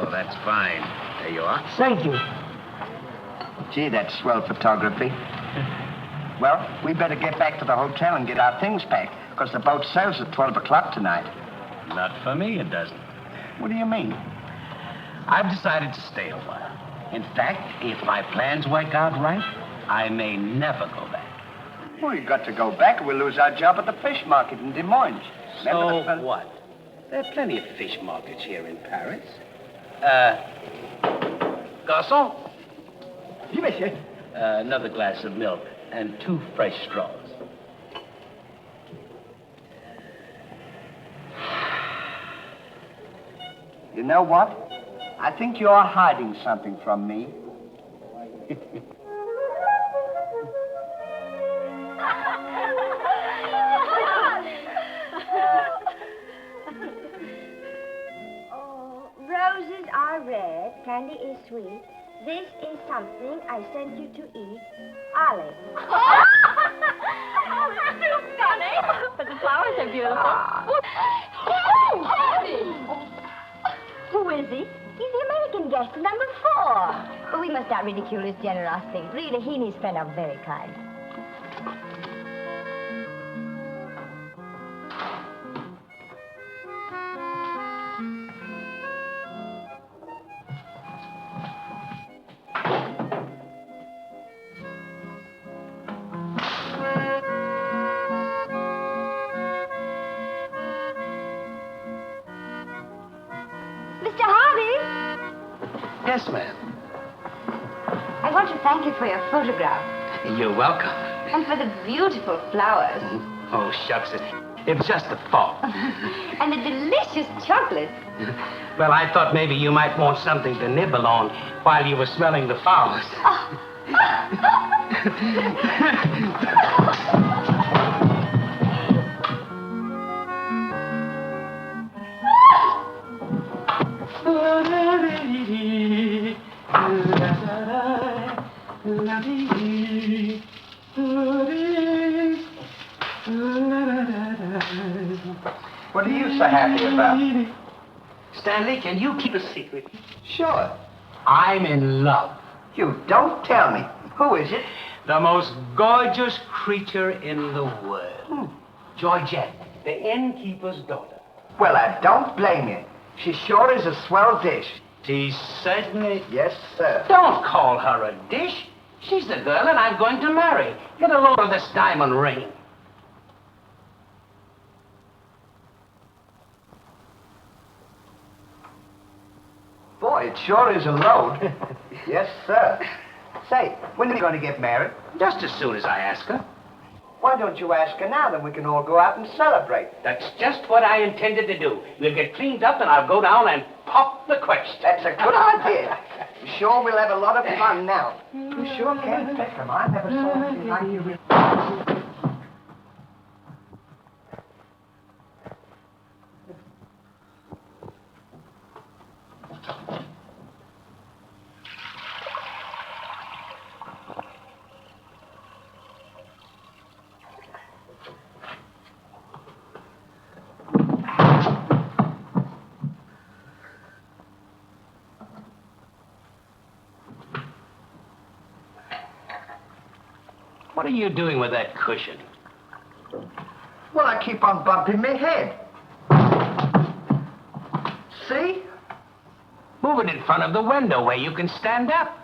Oh, that's fine. There you are. Thank you. Gee, that's swell photography. Well, we better get back to the hotel and get our things packed, because the boat sails at 12 o'clock tonight. Not for me, it doesn't. What do you mean? I've decided to stay a while. In fact, if my plans work out right, I may never go back. Well, you've got to go back or we'll lose our job at the fish market in Des Moines. So what? There are plenty of fish markets here in Paris. Garçon? Oui, monsieur. Another glass of milk and 2 fresh straws. You know what? I think you're hiding something from me. Oh, roses are red, candy is sweet. This is something I sent you to eat. Ollie. Oh, it's too funny. But the flowers are beautiful. Who is he? He's the American guest, number 4. But we must not ridicule his generosity. Really, he and his friend are very kind. Mr. Hardy? Yes, ma'am. I want to thank you for your photograph You're welcome. and for the beautiful flowers Oh, shucks. It was just a thought. and the delicious chocolate. Well, I thought maybe you might want something to nibble on while you were smelling the flowers. What are you so happy about? Stanley, can you keep a secret? Sure. I'm in love. You don't tell me. Who is it? The most gorgeous creature in the world. Georgette, the innkeeper's daughter. Well, I don't blame you. She sure is a swell dish. She certainly... Yes, sir. Don't call her a dish. She's the girl that I'm going to marry. Get a load of this diamond ring. Boy, it sure is a load. Yes, sir. Say, when are you going to get married? Just as soon as I ask her. Why don't you ask her now, then we can all go out and celebrate? That's just what I intended to do. We'll get cleaned up and I'll go down and pop the question. That's a good idea. Sure, we'll have a lot of fun now. You sure can't pick them. I never saw anything like you. What are you doing with that cushion? Well, I keep on bumping my head. See? Move it in front of the window where you can stand up.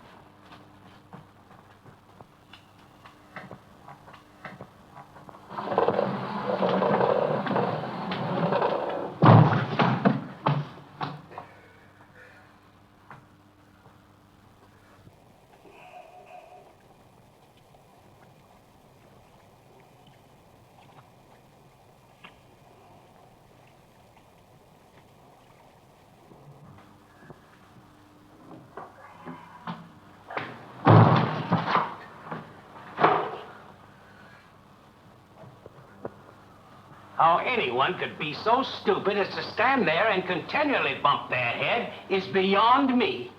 How anyone could be so stupid as to stand there and continually bump their head is beyond me.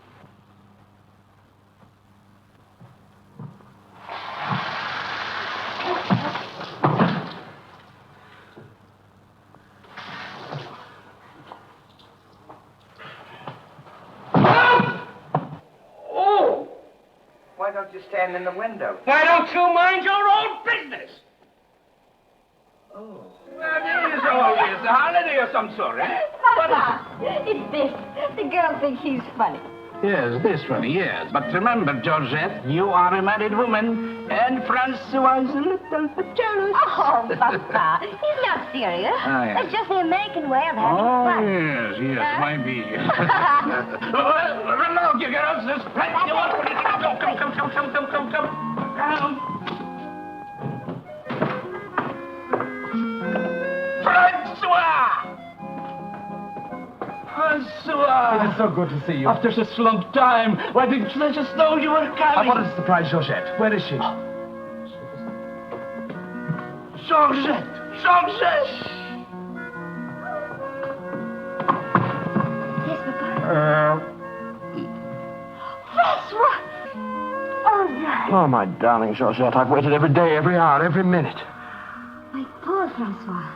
don't you stand in the window? Why don't you mind your own business? Oh. Well, there is always a holiday of some sort, eh? Papa, it's this. The girls think he's funny. Yes, this funny, yes. But remember, Georgette, you are a married woman, and Francois is a little bit jealous. Oh, Papa, he's not serious. Oh, yes. It's just the American way of having Oh, fun. yes, maybe. Run along, you girls. There's plenty of work for you to do. Come. Francois! Francois! It is so good to see you. After such a long time, why didn't you let us know you were coming? What a surprise, Georgette. Where is she? Georgette! Yes, Papa. Francois! Oh, no. Oh, my darling Georgette, I've waited every day, every hour, every minute. My poor Francois.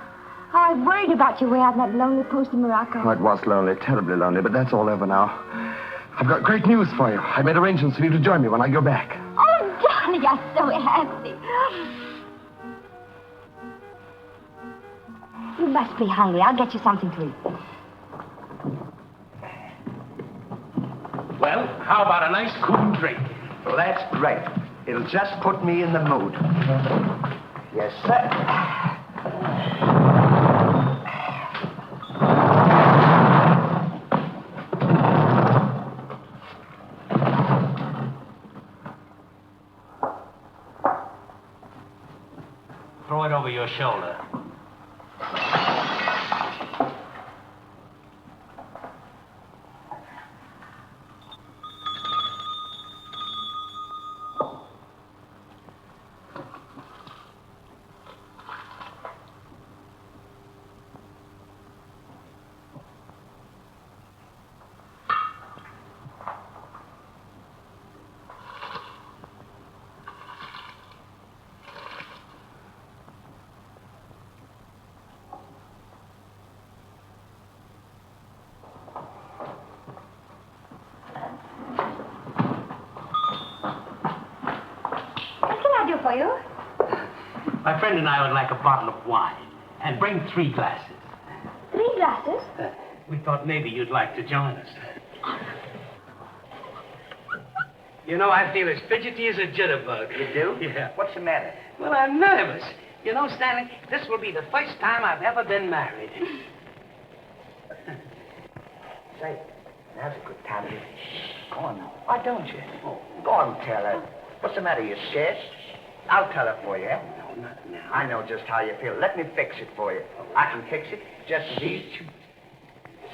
How I've worried about you way out in that lonely post in Morocco. Oh, it was lonely, terribly lonely, but that's all over now. I've got great news for you. I made arrangements for you to join me when I go back. Oh, darling, I'm so happy. You must be hungry. I'll get you something to eat. Well, how about a nice cool drink? Well, that's great. It'll just put me in the mood. Yes, sir. Throw it over your shoulder. For you? My friend and I would like a bottle of wine. And bring 3 glasses. 3 glasses? We thought maybe you'd like to join us. You know, I feel as fidgety as a jitterbug. You do? Yeah. What's the matter? Well, I'm nervous. You know, Stanley, this will be the first time I've ever been married. Say, now's a good time. Go on now. Why don't you? Oh, go on, tell her. What's the matter? You scared? I'll tell her for you, eh? No, not now. I know just how you feel. Let me fix it for you. I can fix it just as easy.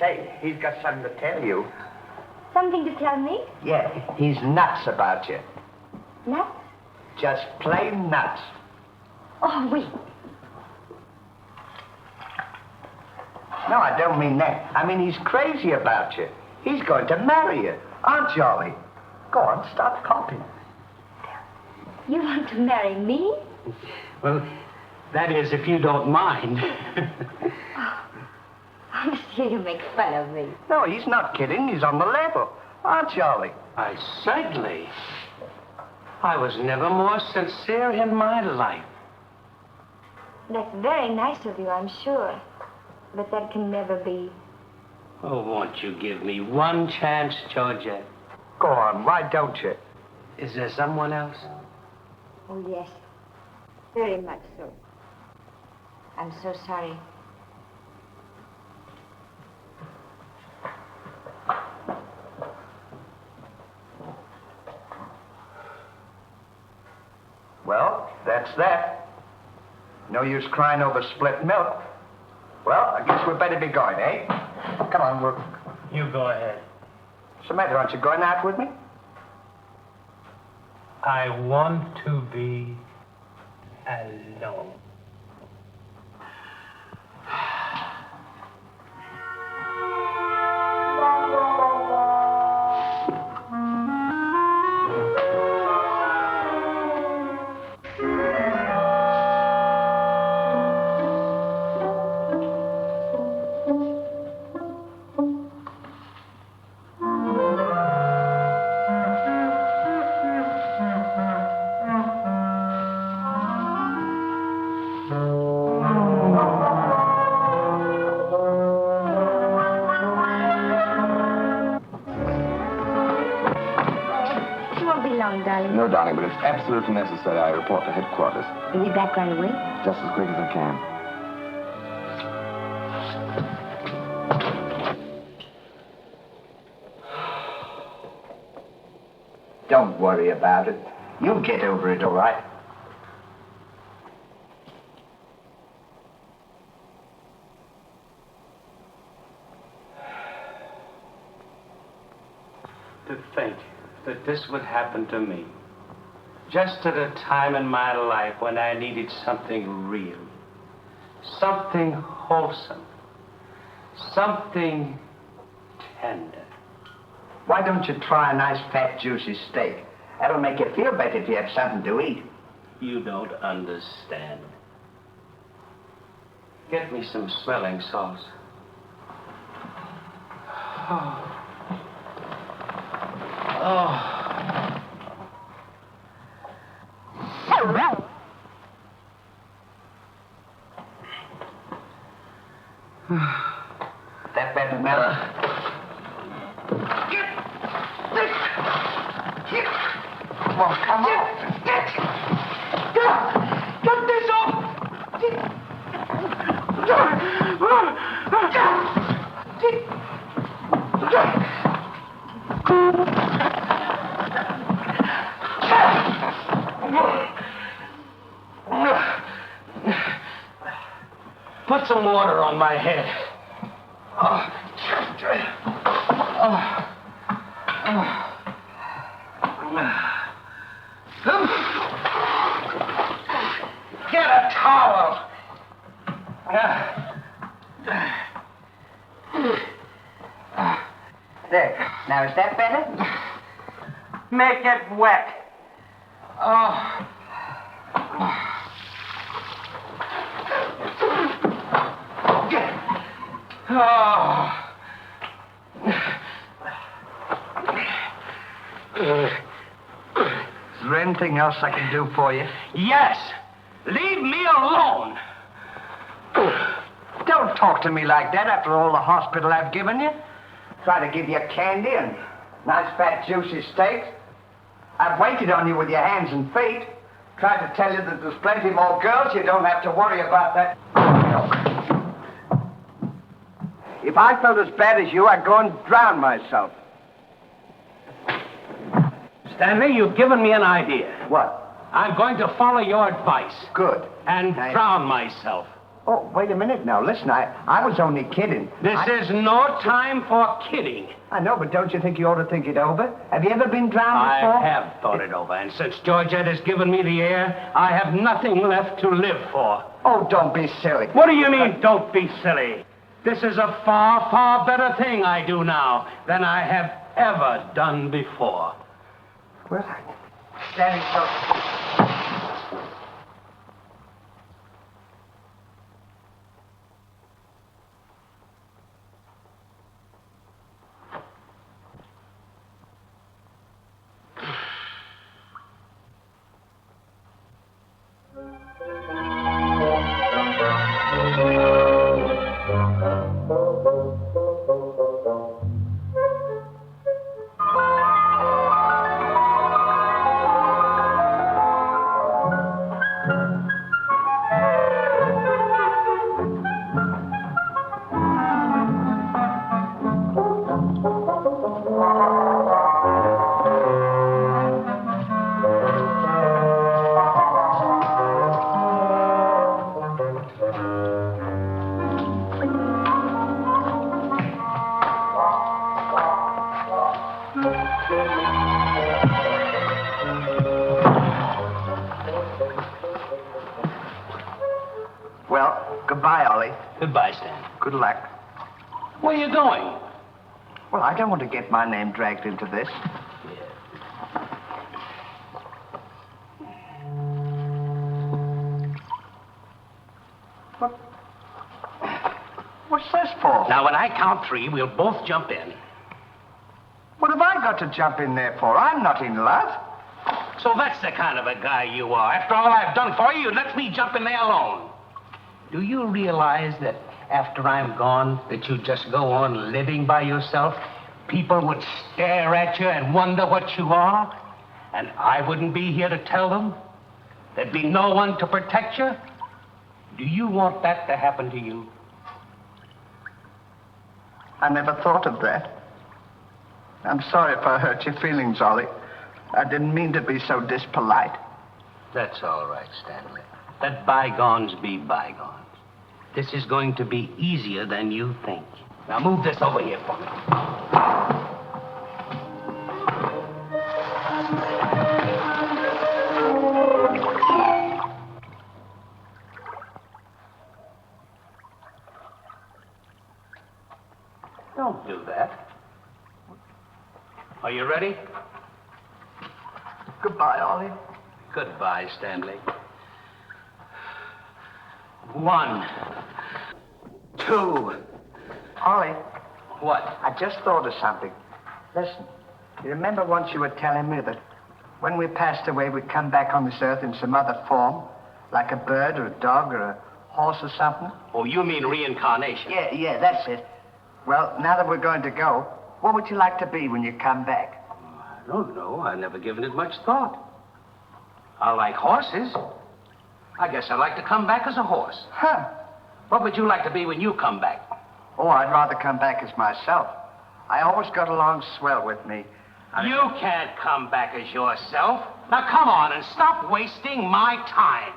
Say, he's got something to tell you. Something to tell me? Yeah, he's nuts about you. Nuts? Just plain nuts. Oh, wait. No, I don't mean that. I mean he's crazy about you. He's going to marry you. Aren't you, Ollie? Go on, stop coughing. You want to marry me? Well, that is, if you don't mind. Monsieur, you make fun of me. No, he's not kidding. He's on the level. Aren't you, Ollie? I certainly. I was never more sincere in my life. That's very nice of you, I'm sure. But that can never be. Oh, won't you give me one chance, Georgia? Go on, why don't you? Is there someone else? Oh, yes. Very much so. I'm so sorry. Well, that's that. No use crying over spilt milk. Well, I guess we'd better be going, eh? Come on, we'll... You go ahead. What's the matter? Aren't you going out with me? I want to be alone. long, darling? No, darling, but it's absolutely necessary I report to headquarters. Is he back right away? Just as quick as I can. Don't worry about it. You'll get over it, all right? To think that this would happen to me. Just at a time in my life when I needed something real. Something wholesome. Something tender. Why don't you try a nice, fat, juicy steak? That'll make you feel better if you have something to eat. You don't understand. Get me some swelling sauce. Oh. Oh. That better, Mel? Come on, come on. Get this off! Put some water on my head. Get a towel. There. Now, is that better? Make it wet. Oh. Oh. Is there anything else I can do for you? Yes. Leave me alone. Don't talk to me like that after all the hospital I've given you. Try to give you candy and nice fat juicy steaks. I've waited on you with your hands and feet. Tried to tell you that there's plenty more girls. You don't have to worry about that. If I felt as bad as you, I'd go and drown myself. Stanley, you've given me an idea. What? I'm going to follow your advice. Good. And drown myself. Oh, wait a minute now. Listen, I was only kidding. This is no time for kidding. I know, but don't you think you ought to think it over? Have you ever been drowned before? I have thought it over, and since Georgette has given me the air, I have nothing left to live for. Oh, don't be silly. What do you mean, don't be silly? This is a far, far better thing I do now than I have ever done before. Well, standing so... Well, goodbye, Ollie. Goodbye, Stan. Good luck. Where are you going? Well, I don't want to get my name dragged into this. What's this for? Now, when I count three, we'll both jump in. What have I got to jump in there for? I'm not in love. So that's the kind of a guy you are. After all I've done for you, you let me jump in there alone. Do you realize that after I'm gone, that you just go on living by yourself? People would stare at you and wonder what you are. And I wouldn't be here to tell them? There'd be no one to protect you? Do you want that to happen to you? I never thought of that. I'm sorry if I hurt your feelings, Ollie. I didn't mean to be so dispolite. That's all right, Stanley. Let bygones be bygones. This is going to be easier than you think. Now move this over here for me. Don't do that. Are you ready? Goodbye, Ollie. Goodbye, Stanley. 1, 2. Ollie, What? I just thought of something. Listen, you remember once you were telling me that when we passed away, we'd come back on this earth in some other form, like a bird or a dog or a horse or something? Oh, you mean reincarnation? Yeah, that's it. Well, now that we're going to go, what would you like to be when you come back? I don't know. I've never given it much thought. I like horses. I guess I'd like to come back as a horse. Huh. What would you like to be when you come back? Oh, I'd rather come back as myself. I always got along swell with me. You can't come back as yourself. Now, come on and stop wasting my time.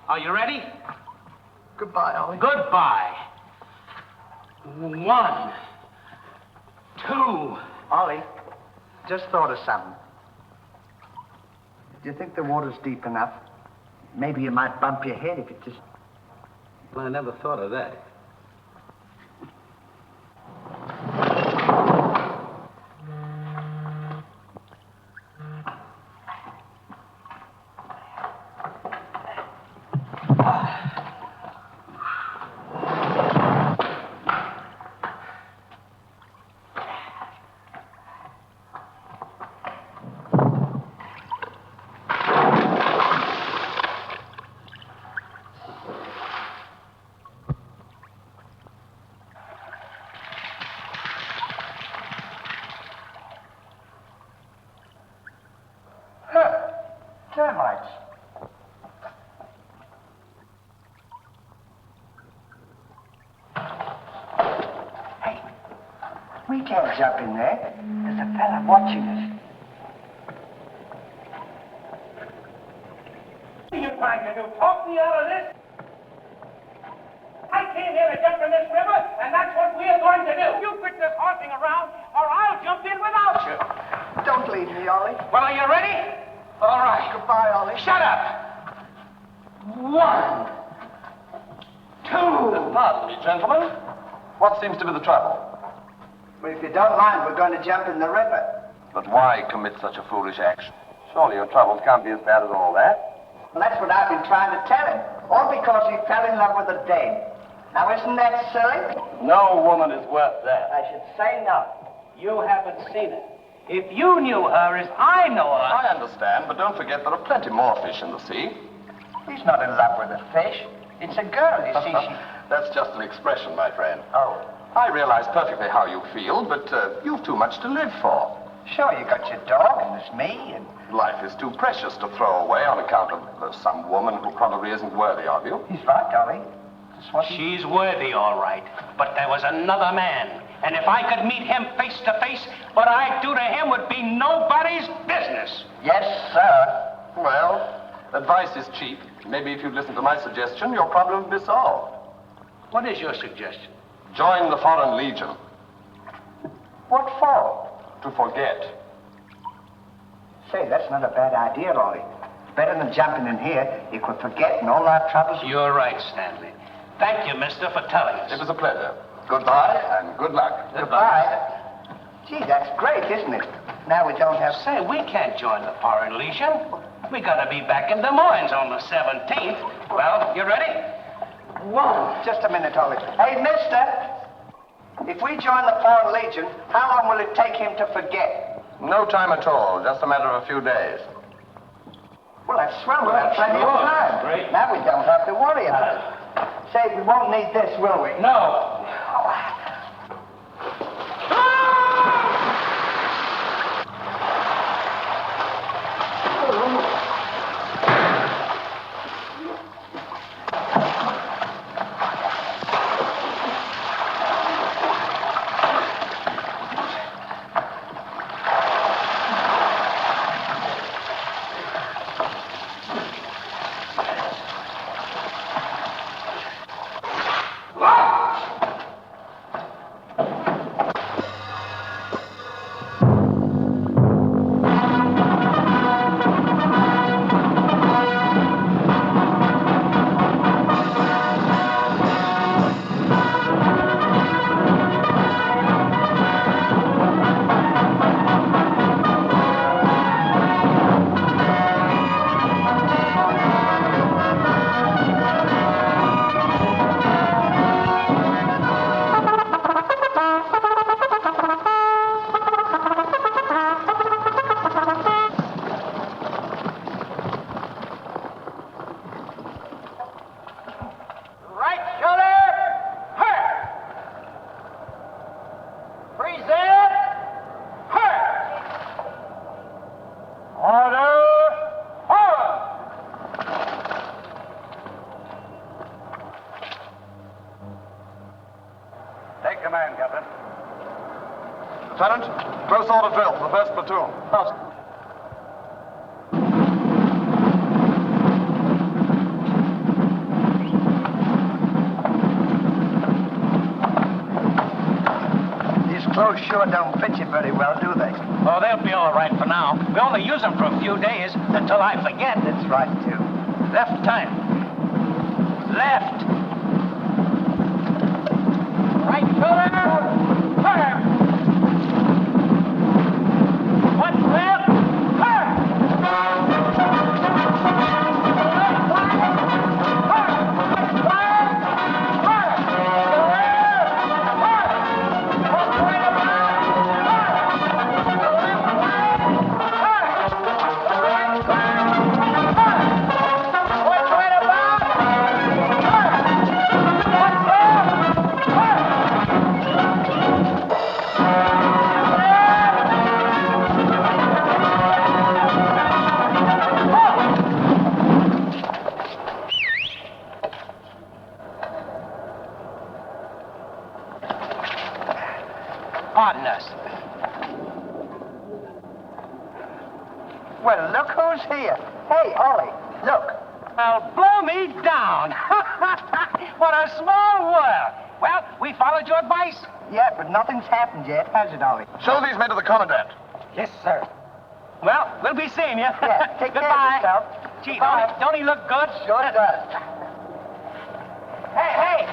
Are you ready? Goodbye, Ollie. Goodbye. 1, 2. Ollie, just thought of something. Do you think the water's deep enough? Maybe you might bump your head if you just... Well, I never thought of that. Termites. Hey, we can't jump in there. There's a fella watching us. What are you trying to do? Talk me out of this? I came here to jump in this river, and that's what we're going to do. You quit this horsing around, or I'll jump in without you. Don't leave me, Ollie. Well, are you ready? All right. Goodbye, Ollie. Shut up. 1, 2. Pardon me, gentlemen. What seems to be the trouble? Well, if you don't mind, we're going to jump in the river. But why commit such a foolish action? Surely your troubles can't be as bad as all that. Well, that's what I've been trying to tell him. All because he fell in love with a dame. Now, isn't that silly? No woman is worth that. I should say not. You haven't seen her. If you knew her as I know her... I understand, but don't forget there are plenty more fish in the sea. He's not in love with a fish. It's a girl, you see. That's just an expression, my friend. Oh, I realize perfectly how you feel, but you've too much to live for. sure, you got your dog, and there's me, and... Life is too precious to throw away on account of some woman who probably isn't worthy of you. He's right, Ollie. That's what he... She's worthy, all right. But there was another man. And if I could meet him face to face, what I'd do to him would be nobody's business. Yes, sir. Well, advice is cheap. Maybe if you'd listen to my suggestion, your problem would be solved. What is your suggestion? Join the Foreign Legion. What for? To forget. Say, that's not a bad idea, Ollie. Better than jumping in here. You could forget and all our troubles. You're right, Stanley. Thank you, mister, for telling us. It was a pleasure. Goodbye and good luck. Goodbye. Gee, that's great, isn't it? Now we don't have... Say, we can't join the Foreign Legion. We gotta be back in Des Moines on the 17th. Well, you ready? 1. Just a minute, Ollie. Hey, mister. If we join the Foreign Legion, how long will it take him to forget? No time at all. Just a matter of a few days. Well, that's swell. We'll have plenty of time. Great. Now we don't have to worry about it. Say, we won't need this, will we? No. Close order drill for the first platoon. These clothes sure don't fit you very well, do they? Oh, they'll be all right for now. We only use them for a few days until I forget. That's right, too. Left time. Left. Right shoulder. Turn. One left. Turn. Pardon us. Well, look who's here. Hey, Ollie, look. Well, blow me down. What a small world. Well, we followed your advice. Yeah, but nothing's happened yet, has it, Ollie? Show these men to the Commandant. Yes, sir. Well, we'll be seeing you. Yeah, take care of Goodbye. yourself. Gee, Bye. don't he look good? Sure does. Hey,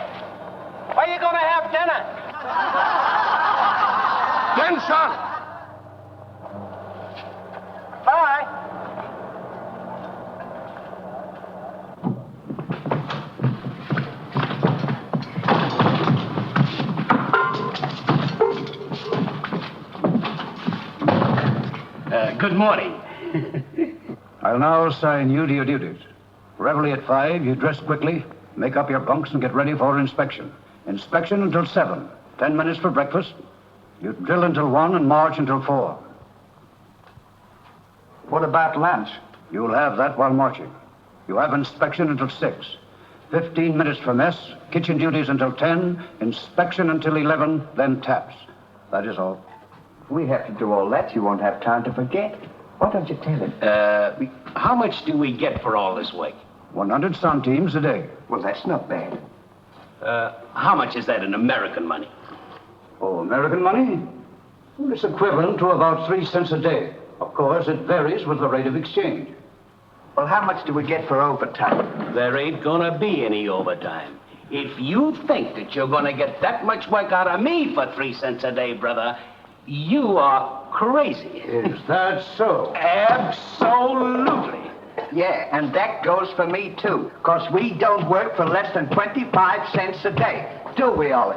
where you gonna have dinner? Attention! Bye. Good morning. I'll now assign you to your duties. Reveille at 5, you dress quickly, make up your bunks and get ready for inspection. Inspection until 7. 10 minutes for breakfast. You drill until 1 and march until 4. What about lunch? You'll have that while marching. You have inspection until 6. 15 minutes for mess, kitchen duties until 10, inspection until 11, then taps. That is all. We have to do all that. You won't have time to forget. Why don't you tell him? How much do we get for all this work? 100 centimes a day. Well, that's not bad. How much is that in American money? Oh, American money? Well, it's equivalent to about 3 cents a day. Of course, it varies with the rate of exchange. Well, how much do we get for overtime? There ain't gonna be any overtime. If you think that you're gonna get that much work out of me for 3 cents a day, brother, you are crazy. Is that so? Absolutely. Yeah, and that goes for me, too. Because we don't work for less than 25 cents a day. Do we, Ollie?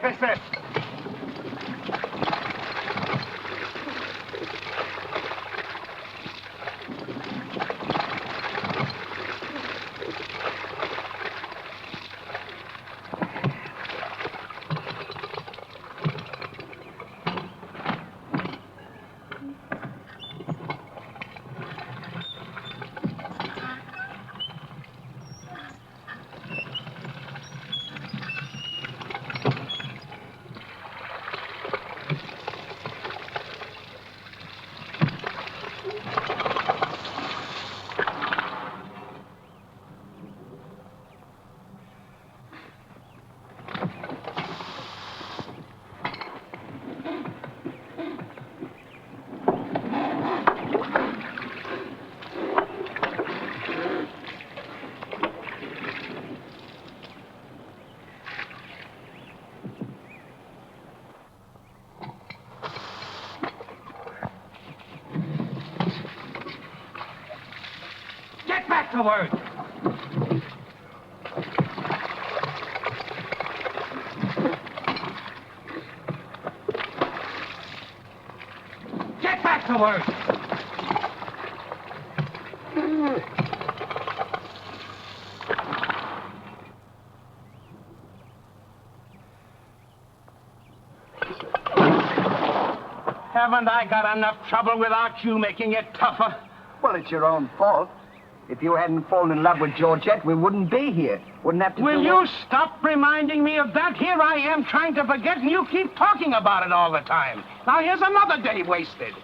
Breakfast. To work. Get back to work. Haven't I got enough trouble without you making it tougher? Well, it's your own fault. If you hadn't fallen in love with Georgette, we wouldn't be here. Wouldn't have to Will do you stop reminding me of that? Here I am trying to forget, and you keep talking about it all the time. Now, here's another day wasted.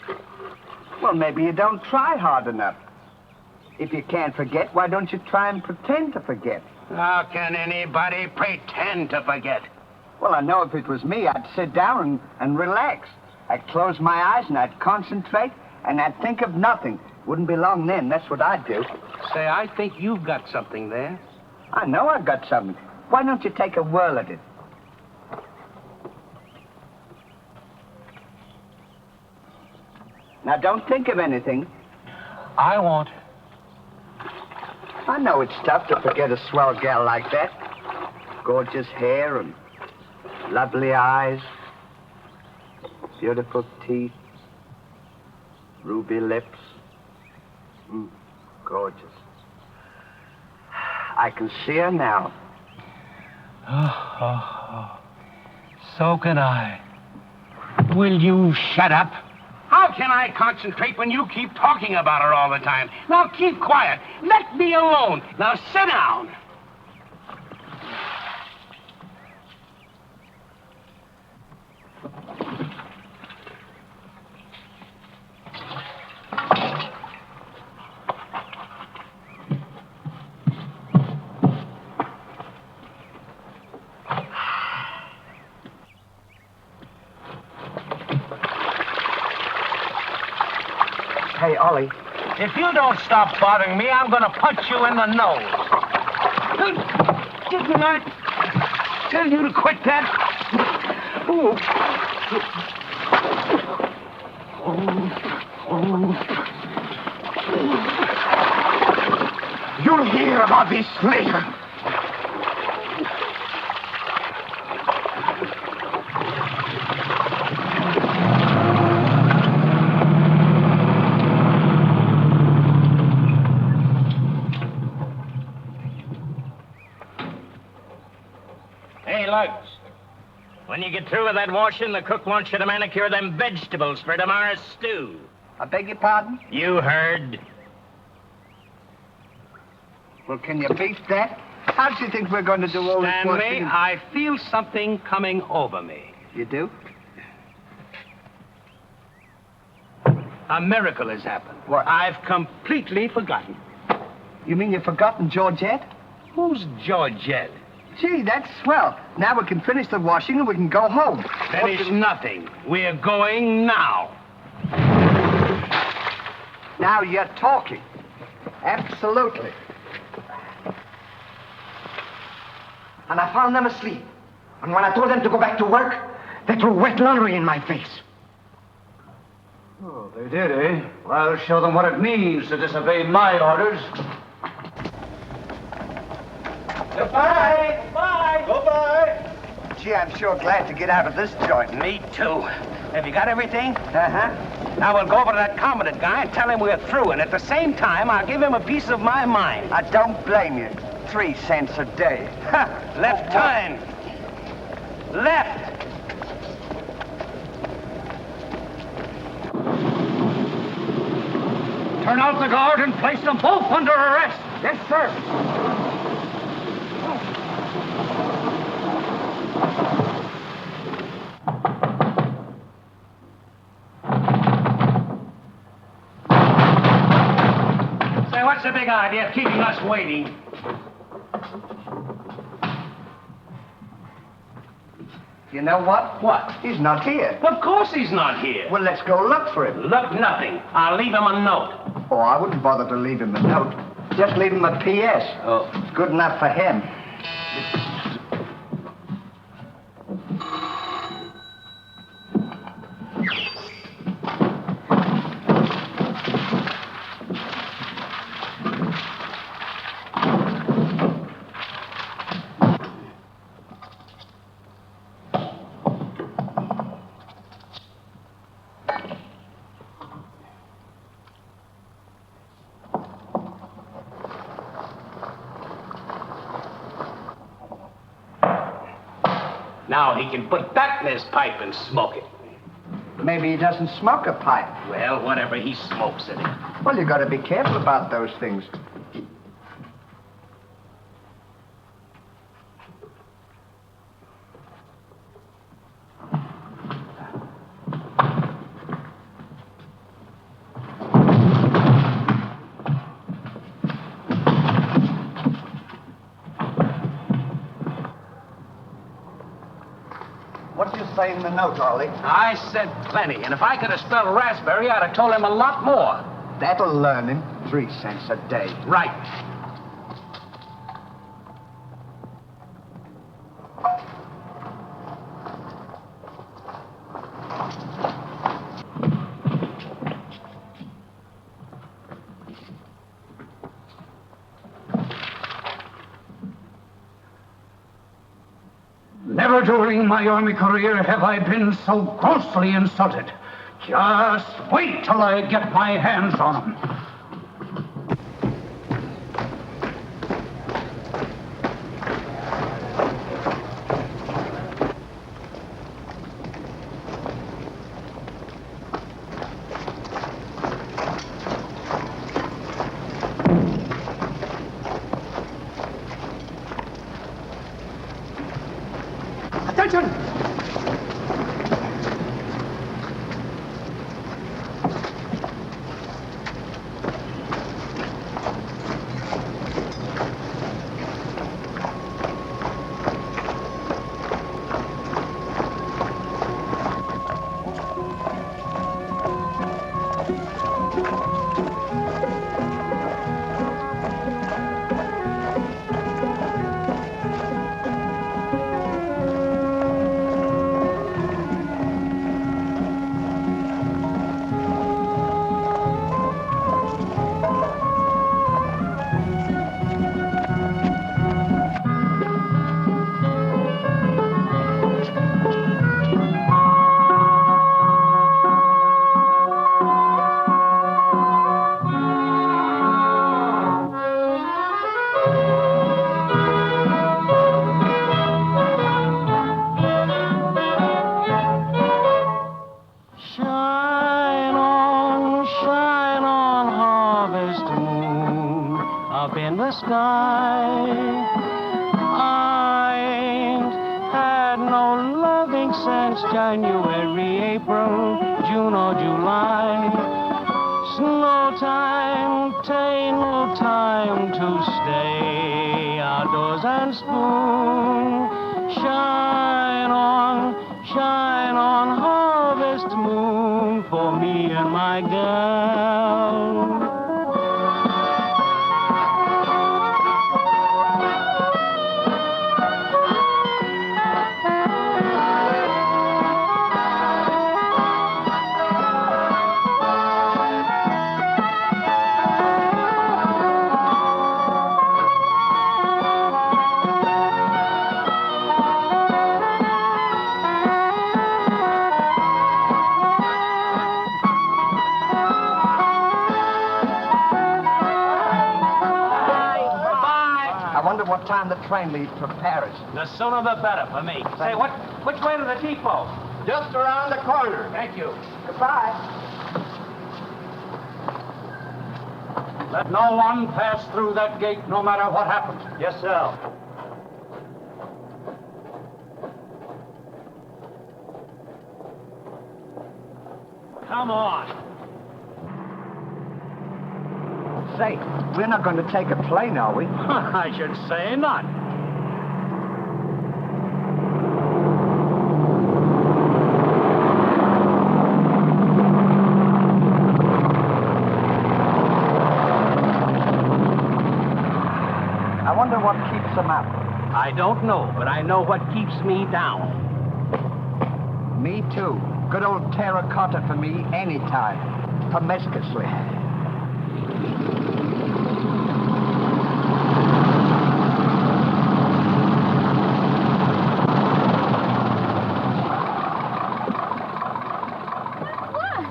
Well, maybe you don't try hard enough. If you can't forget, why don't you try and pretend to forget? How can anybody pretend to forget? Well, I know if it was me, I'd sit down and relax. I'd close my eyes and I'd concentrate and I'd think of nothing. Wouldn't be long then. That's what I'd do. Say, I think you've got something there. I know I've got something. Why don't you take a whirl at it? Now, don't think of anything. I won't. I know it's tough to forget a swell gal like that. Gorgeous hair and lovely eyes, beautiful teeth, ruby lips. Gorgeous. I can see her now. Oh. So can I. Will you shut up? How can I concentrate when you keep talking about her all the time? Now keep quiet. Let me alone. Now sit down. Hey, Ollie. If you don't stop bothering me, I'm going to punch you in the nose. Didn't I tell you to quit that? You'll hear about this later. When you get through with that washing, the cook wants you to manicure them vegetables for tomorrow's stew. I beg your pardon? You heard. Well, can you beat that? How do you think we're going to do all this Stanley, washing? I feel something coming over me. You do? A miracle has happened. What? I've completely forgotten. You mean you've forgotten Georgette? Who's Georgette? Gee, that's swell. Now we can finish the washing and we can go home. Finish nothing. We're going now. Now you're talking. Absolutely. And I found them asleep. And when I told them to go back to work, they threw wet laundry in my face. Oh, they did, eh? Well, I'll show them what it means to disobey my orders. Goodbye. Bye. Goodbye. Gee, I'm sure glad to get out of this joint. Me too. Have you got everything? Uh-huh. Now we'll go over to that Commandant guy and tell him we're through, and at the same time, I'll give him a piece of my mind. I don't blame you. 3 cents a day. Left turn. Left. Turn out the guard and place them both under arrest. Yes, sir. Say, what's the big idea of keeping us waiting? You know what? What? He's not here. Of course he's not here. Well, let's go look for him. Look, nothing. I'll leave him a note. Oh, I wouldn't bother to leave him a note. Just leave him a P.S. Oh. It's good enough for him. Now he can put that in his pipe and smoke it. Maybe he doesn't smoke a pipe. Well, whatever, he smokes it. Well, you got to be careful about those things. What did you say in the note, Ollie? I said plenty, and if I could have spelled raspberry, I'd have told him a lot more. That'll learn him. 3 cents a day. Right. Never during my army career have I been so grossly insulted. Just wait till I get my hands on him. Attention! January, April, June or July. Snow time, tain't no time to stay outdoors and spoon. Shine on, harvest moon for me and my girl. I wonder what time the train leaves for Paris. The sooner the better for me. Say, which way to the depot? Just around the corner. Thank you. Goodbye. Let no one pass through that gate, no matter what happens. Yes, sir. Come on. Say, we're not going to take a plane, are we? I should say not. I wonder what keeps them up. I don't know, but I know what keeps me down. Me too. Good old terracotta for me anytime. Promiscuously.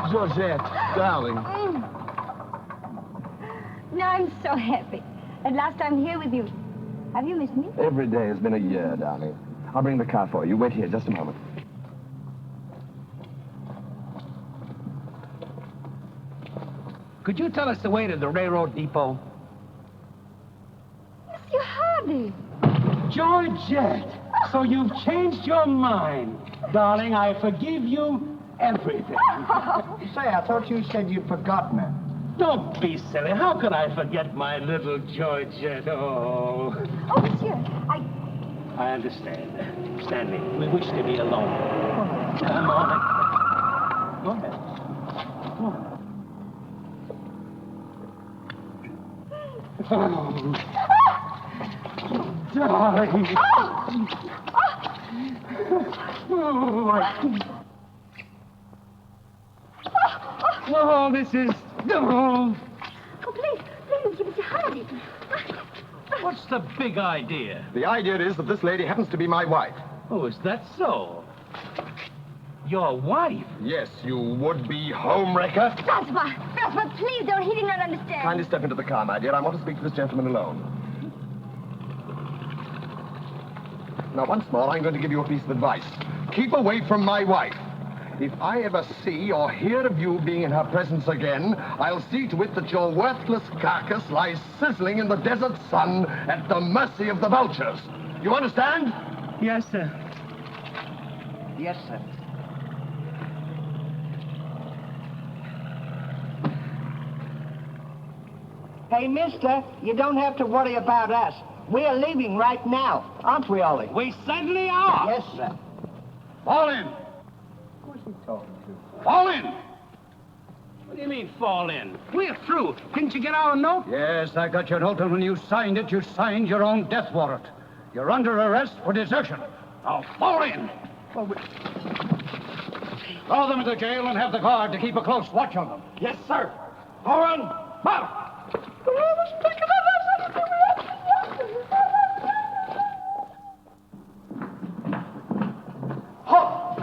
Georgette, darling. Now I'm so happy. At last I'm here with you. Have you missed me? Every day has been a year, darling. I'll bring the car for you. Wait here just a moment. Could you tell us the way to the railroad depot? Monsieur Hardy. Georgette, so you've changed your mind. Darling, I forgive you everything. Say, I thought you said you'd forgotten her. Don't be silly. How could I forget my little Georgette? Oh. Oh, monsieur, I understand. Stanley, we wish to be alone. Come on. Go ahead. Go on. Oh, darling. Oh, this is... Oh, please, Mr. Hardy. What's the big idea? The idea is that this lady happens to be my wife. Oh, is that so? Your wife? Yes, you would-be homewrecker. Jasper, please don't. He did not understand. Kindly step into the car, my dear. I want to speak to this gentleman alone. Now, once more, I'm going to give you a piece of advice. Keep away from my wife. If I ever see or hear of you being in her presence again, I'll see to it that your worthless carcass lies sizzling in the desert sun at the mercy of the vultures. You understand? Yes, sir. Yes, sir. Hey, mister, you don't have to worry about us. We're leaving right now, aren't we, Ollie? We certainly are. Yes, sir. Fall in. Who's he talking to? Fall in. What do you mean, fall in? We're through. Didn't you get our note? Yes, I got your note, and when you signed it, you signed your own death warrant. You're under arrest for desertion. Now, fall in. Throw them into jail and have the guard to keep a close watch on them. Yes, sir. Horne, mount. Halt!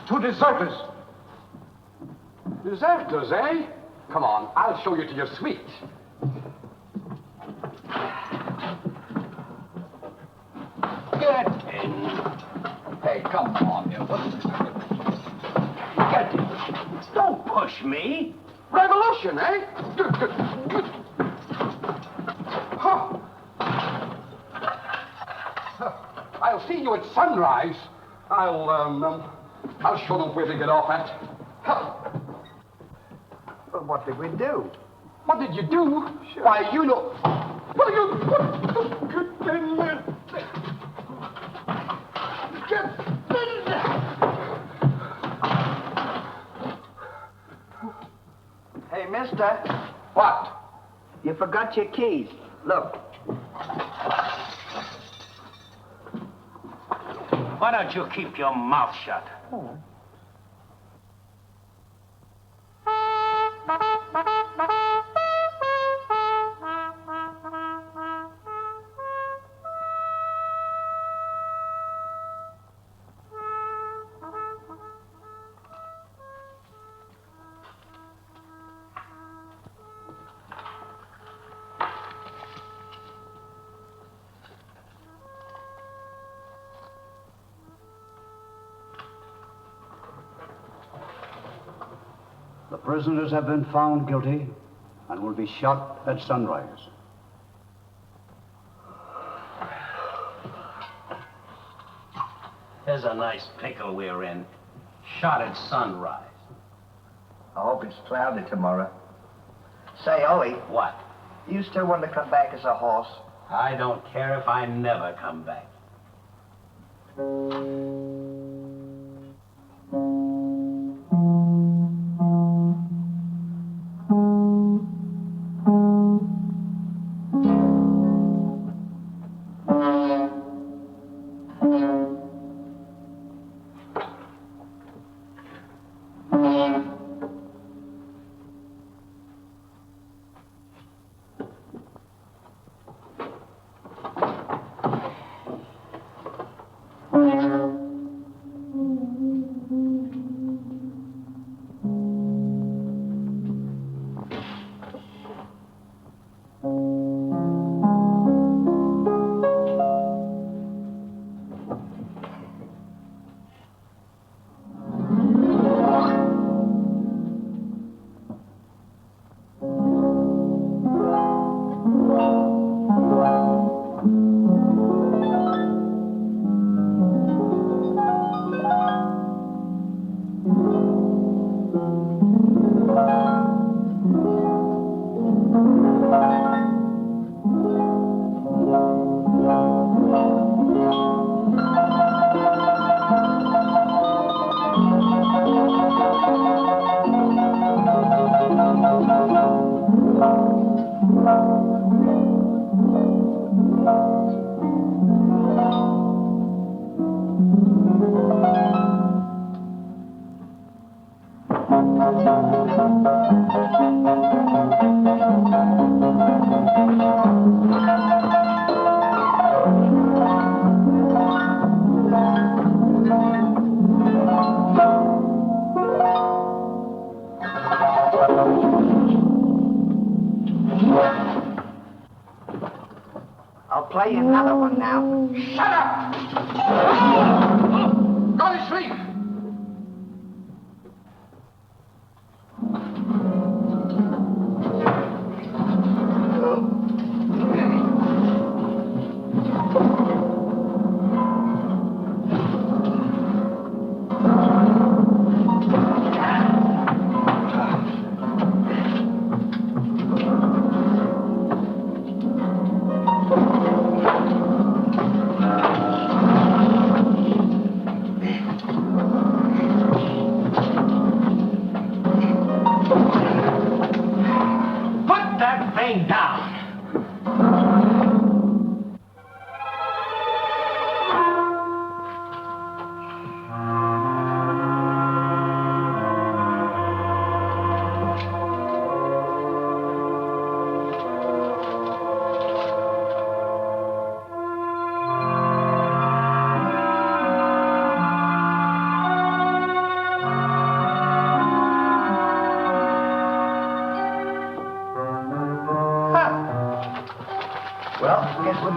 Two deserters. Deserters, eh? Come on, I'll show you to your suite. Get in. Hey, come on, you. Get in. Don't push me. Revolution, eh? Huh. I'll see you at sunrise. I'll show them where to get off at. Huh. Well, what did we do? What did you do? Sure. Why, you know... What are you... Hey, mister. What? You forgot your keys. Look. Why don't you keep your mouth shut? Oh. prisoners have been found guilty and will be shot at sunrise. Here's a nice pickle we're in. Shot at sunrise. I hope it's cloudy tomorrow. Say, Ollie. What? You still want to come back as a horse? I don't care if I never come back. I'll play you another one now. Shut up! Go to sleep!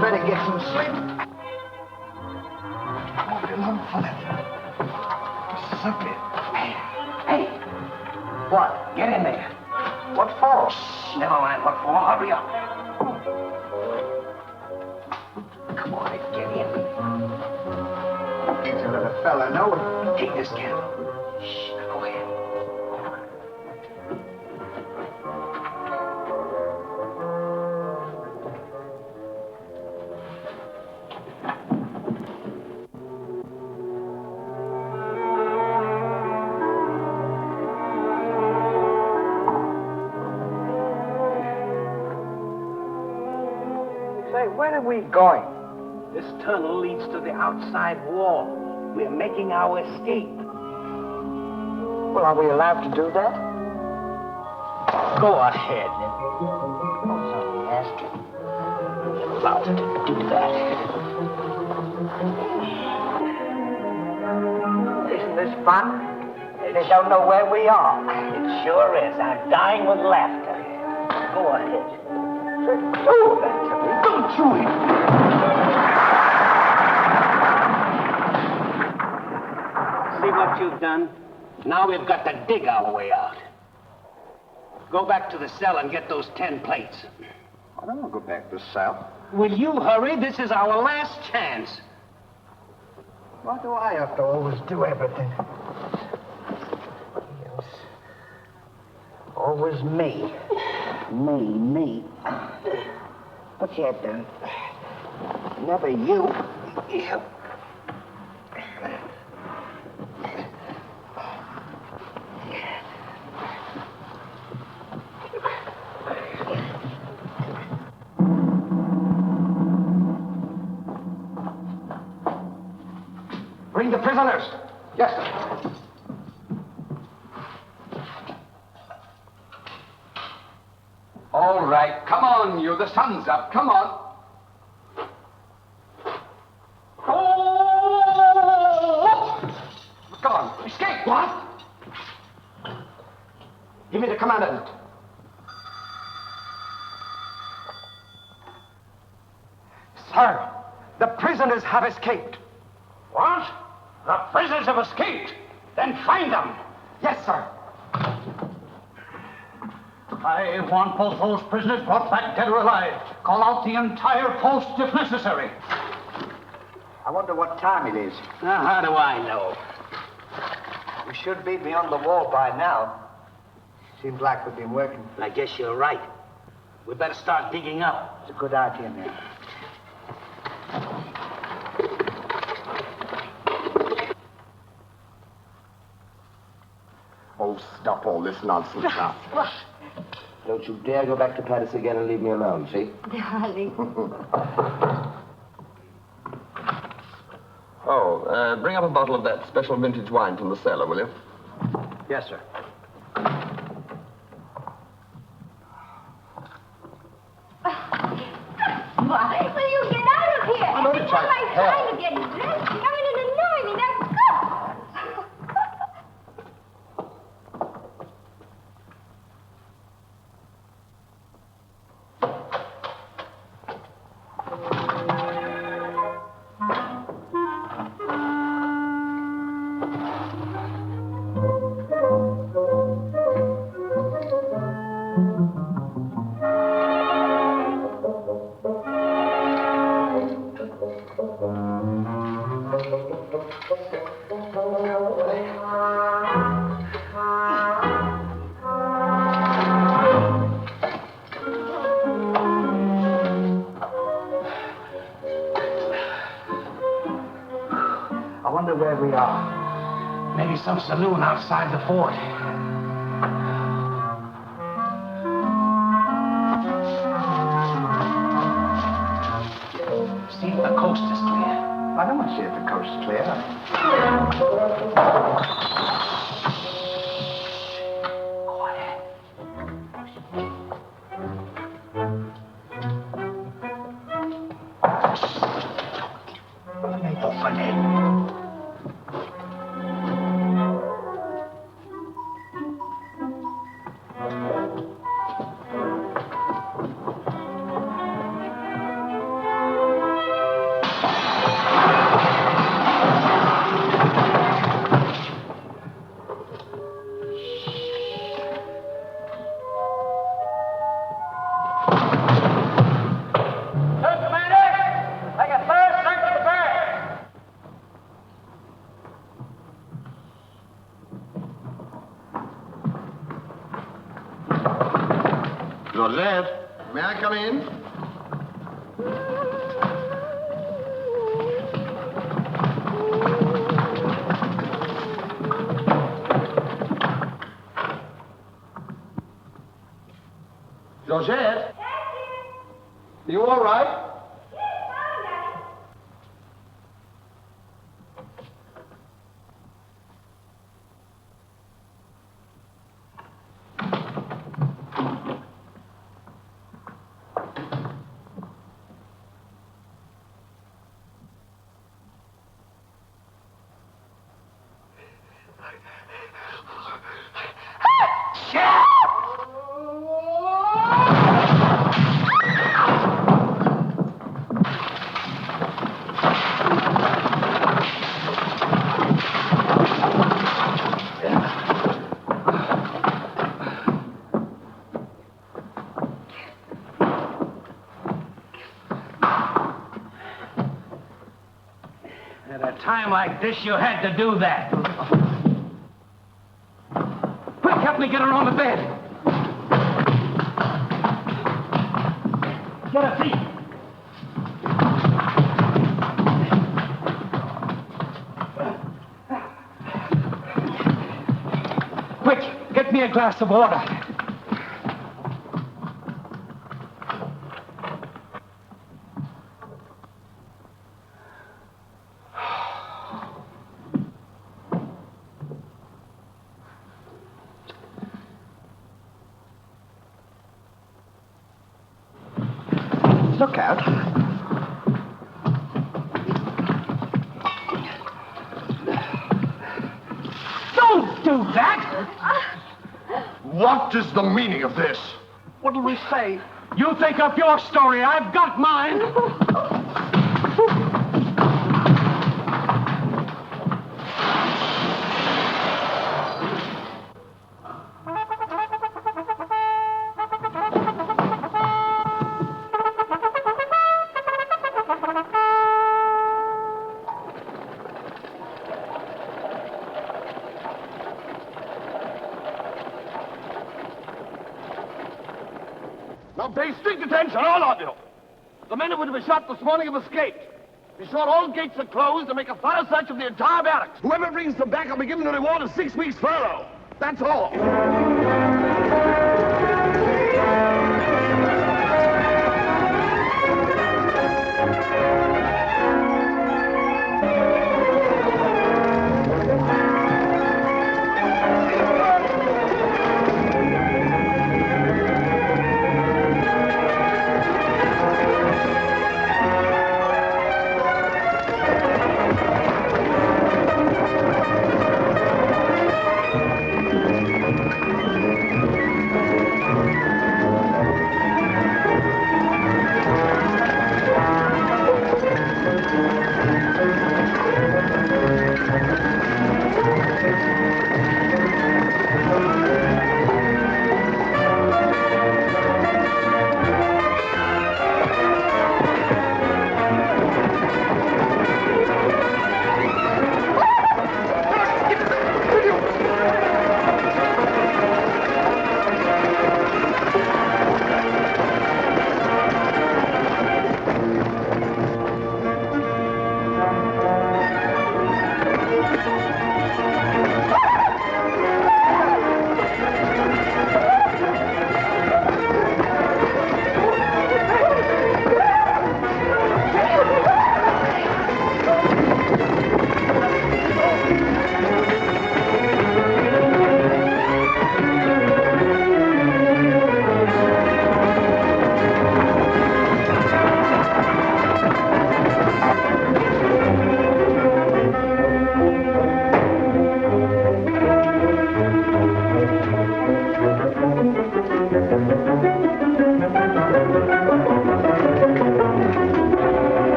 Better get some sleep. Move it along, fella. This is up here. Hey. What? Get in there. What for? Shh, never mind what for. Hurry up. Come on, get in. Need to let a fella know. Take this candle. Shh, now go ahead. Where are we going? This tunnel leads to the outside wall. We're making our escape. Well, are we allowed to do that? Go ahead. Oh, so nasty. You're allowed to do that. Isn't this fun? They don't know where we are. It sure is. I'm dying with laughter. Go ahead. Do that to me. Don't you? See what you've done? Now we've got to dig our way out. Go back to the cell and get those 10 plates. I don't want to go back to the cell. Will you hurry? This is our last chance. Why do I have to always do everything? Yes. Always me. Me. What's your head down? Never you. You. Bring the prisoners. Yes, sir. All right, come on, you. The sun's up. Come on. Oh! Gone. Escape. What? Give me the commandant. Sir, the prisoners have escaped. What? The prisoners have escaped. Then find them. Yes, sir. I want both those prisoners brought back dead or alive. Call out the entire post if necessary. I wonder what time it is. Now, how do I know? We should be beyond the wall by now. Seems like we've been working. I guess you're right. We better start digging up. It's a good idea, man. Oh, stop all this nonsense now. Don't you dare go back to Paris again and leave me alone, see? Darling. Bring up a bottle of that special vintage wine from the cellar, will you? Yes, sir. Why? Will you get out of here? I'm only It's trying not to my help. time to get dressed. You're coming in and annoy me. Now, go! I wonder where we are. Maybe some saloon outside the fort. See if the coast is clear. I don't want to see if the coast's clear. Open it. Joseph, may I come in? Joseph? You all right? time like this, you had to do that. Quick, help me get her on the bed. Get her feet. Quick, get me a glass of water. Look out. Don't do that! What is the meaning of this? What'll we say? You think up your story. I've got mine. Now pay strict attention, all of you. The men who would have been shot this morning have escaped. Be sure all gates are closed and make a thorough search of the entire barracks. Whoever brings them back will be given a reward of 6 weeks' furlough. That's all.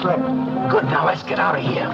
sled. Good, now let's get out of here.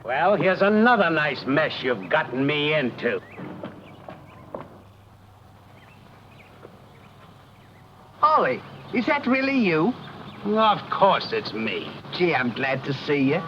Well, here's another nice mess you've gotten me into. Ollie, is that really you? Of course it's me. Gee, I'm glad to see you.